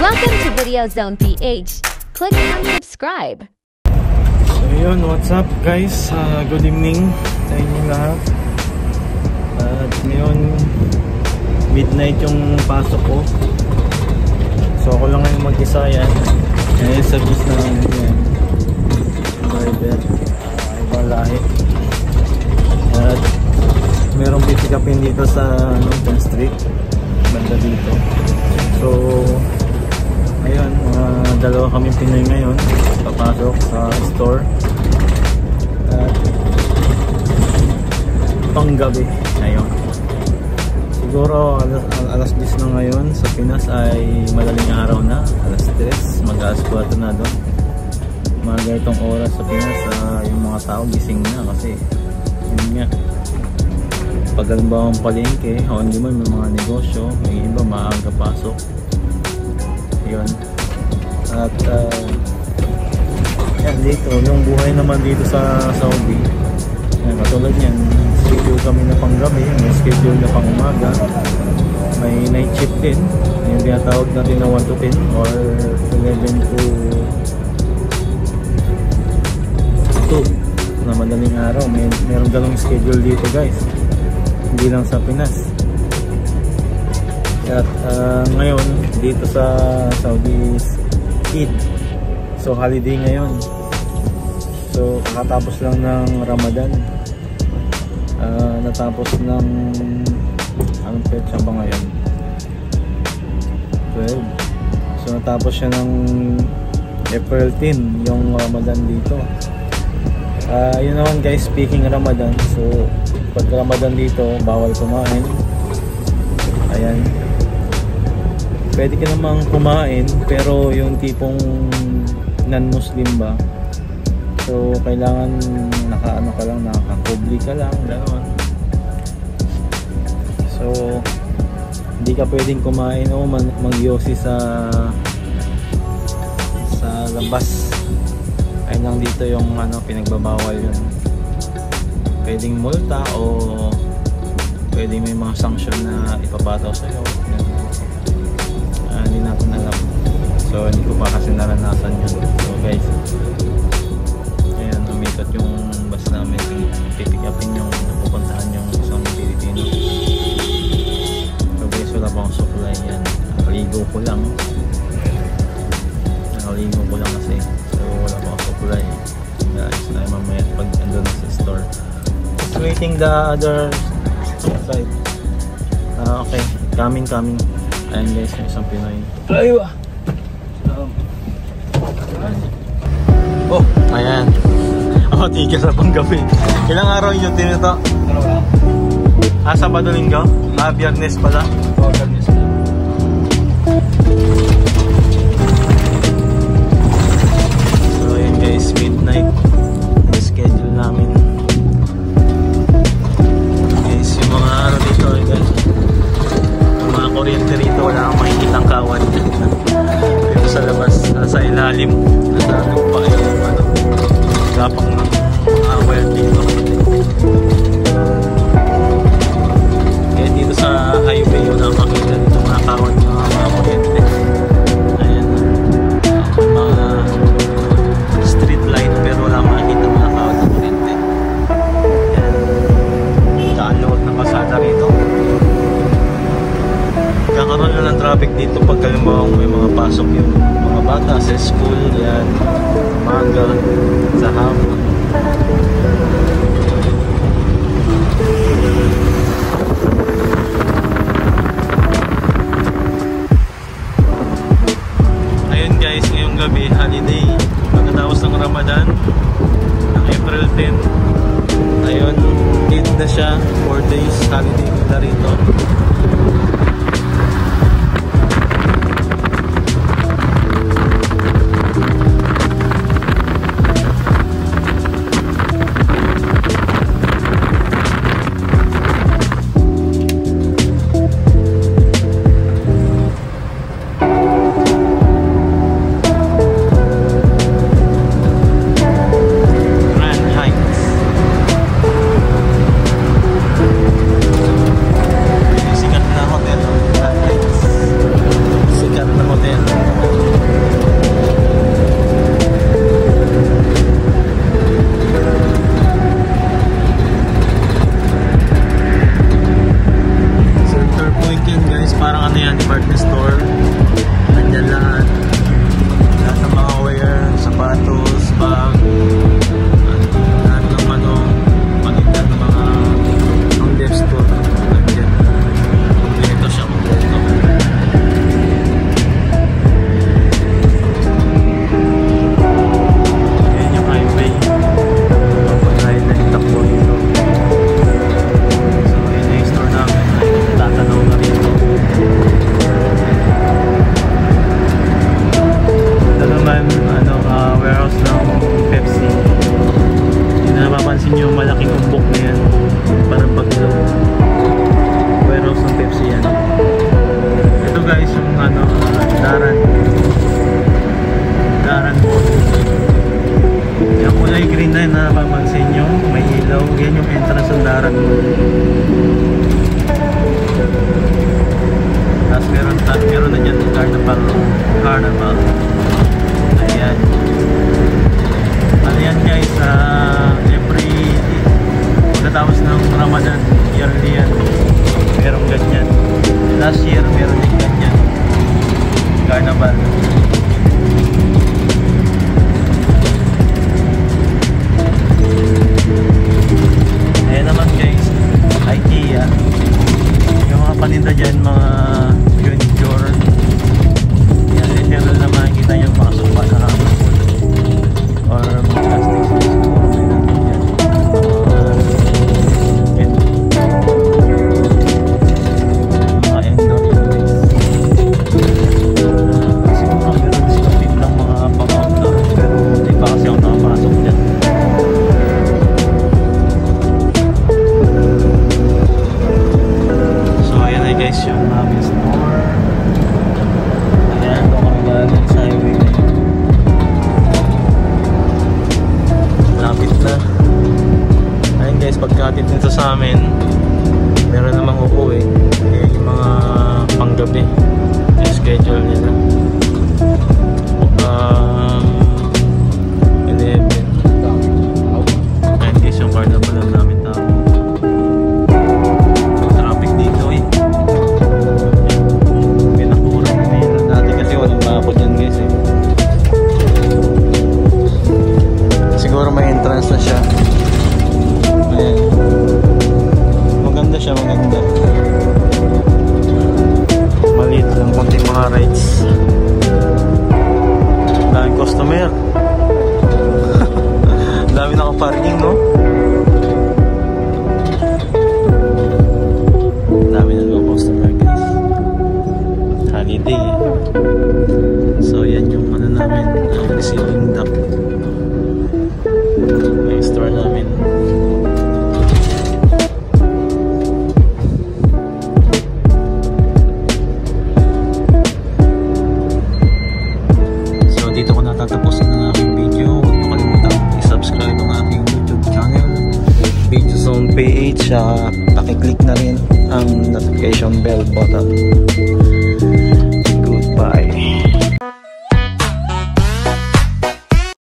Welcome to Video Zone PH. Click and subscribe. So yun, what's up guys? Good evening sa inyong lahat. At ngayon, midnight yung pasok ko. So ako lang ngayon mag-isa yan. Ngayon service na lang yan. Driver. Ibang lahi. At merong pipick-upin dito sa Penn Street. Banda dito. So ayun, dalawa kaming Pinoy ngayon papasok sa store at panggabi ngayon. Siguro alas 10 na ngayon sa Pinas ay madaling araw na, alas 3, mag-alas 4 na doon. Mga ganitong oras sa Pinas, yung mga tao gising na kasi yun nga, pag halimbawa ang palengke o hindi man may mga negosyo, may iba maaga pasok yun. At yan dito, yung buhay naman dito sa Saudi yan, katulad yan, schedule kami na panggabi, may schedule na pang umaga, may night shift din, yung tinatawag natin na 1 to 10 or 11 to 2 na madaling araw. Meron ganong schedule dito guys, hindi lang sa Pinas. At ngayon dito sa Saudi Eid, so holiday ngayon. So kakatapos lang ng Ramadan, natapos ng anong petsa ba ngayon? 12. So natapos siya ng April 10 yung Ramadan dito. Yun naman guys, speaking Ramadan, so pag Ramadan dito bawal kumain. Ayan, pwede ka namang kumain pero yung tipong non-Muslim ba, so kailangan nakaano ka lang, nakakubli ka lang, gano'n. So hindi ka pwedeng kumain o magyosi sa labas. Ayun lang dito yung ano, pinagbabawal yun. Pwedeng multa o pwedeng may mga sanction na ipabataw sa'yo. Hindi natin alam. So hindi ko pa kasi naranasan yun. So guys, ayan, umikot yung bus namin. Pipick upin yung napupuntahan yung isang Pilipino. So guys, wala pa akong supply yan. Nakaligo ko lang kasi. So wala pa akong supply guys, na mamaya pag andun sa store. Just waiting the other side. Okay, coming. Ayan guys, yung isang Pinoy. Ayun. Oh, ayan. Oh, tigil sa panggabi. Ilang araw yung din ito? Sabado, Linggo? Biyernes pala. Biyernes pala. So ayan guys, midnight schedule namin. Guys, yung mga araw dito guys, mga kuryente rito, wala kang makikitang kawan dito sa labas, sa ilalim sa lupa yung ano, gapang ng wire dito. Kaya dito sa highway yun ang makita dito mga kawan ng mga kuryente. Ayan, mga street light pero wala kang makikita mga kawan ng kuryente. Ayan, kaluwag ng kasada rito. Kakaroon na ng traffic dito pag halimbawa may mga pasok yung mga bata sa school, yan, umaga, sa hapon. Ayun guys, ngayong gabi, holiday, pagkatapos ng Ramadan, ng April 10. Ayun, Eid na siya, 4 days, holiday na rito. meron na dyan carnival. Ayan. Ano yan guys, every pagkatapos ng Ramadan, yearly yan, merong ganyan. Last year meron din ganyan, carnival. Ayan naman guys, IKEA. Yung mga paninda dyan, mga furniture. Yan, in general na makikita yung mga sofa na hapon or mga plastic siguro may natin yan. Mga indoor guys. Siguro meron discounted ng mga pang-outdoor, pero hindi pa kasi ako nakapasok dyan. Guys, yung aming store. Ayan, doon kami galing sa highway na yun. Lapit na. Ayan guys, pagkatid nito sa amin, meron namang uuwi. Ayan yung mga panggabi, yung schedule nila. 11. Ayan guys, yung card na pala namin tao. Traffic dito eh. Ako dyan guys eh. Siguro may entrance na siya. Ayan. Maganda siya, maganda. Maliit lang konting mga rides. Daming customer. Dami naka-parking, no? Dami na mga customer guys. Holiday eh. So yan yung ano namin, receiving dock. Yung store namin. So dito ko natatapusin ang aking video. Huwag mo kalimutan i-subscribe ang aking YouTube channel, Video Zone PH. Pakiclick na rin ang notification bell button. Goodbye.